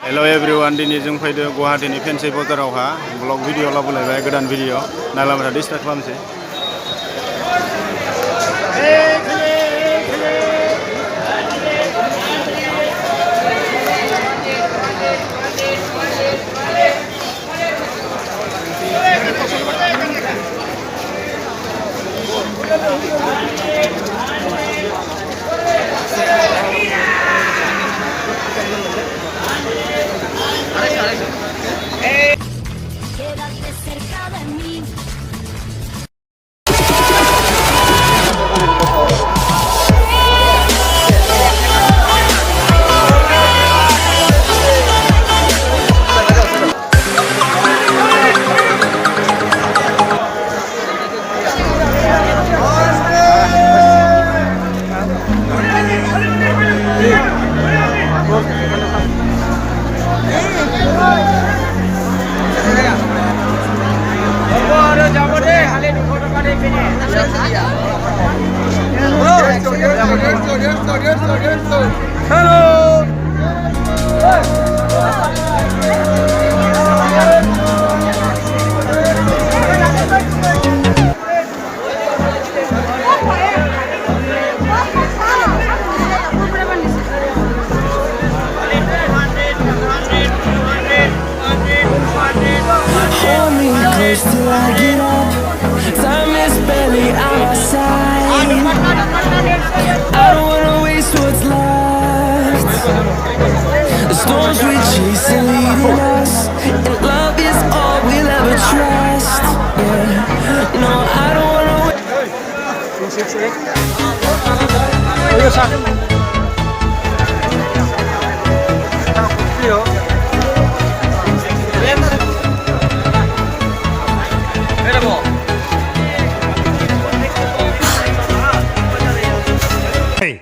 Hello everyone, दिनै जों फैदो गुवाहाटीनि फेन्सि बाजारावहा ब्लग भिडिअ लाबोलायबाय गोदान भिडिअ नायलांबाय डिस्टार्ब खालामसै। Quédate cerca de mí. Hold me close till I get up. Time is barely on our side. I don't wanna waste what's left. The storms we chase are leading us, and love is all we'll ever trust. Yeah, no, I don't wanna Hey.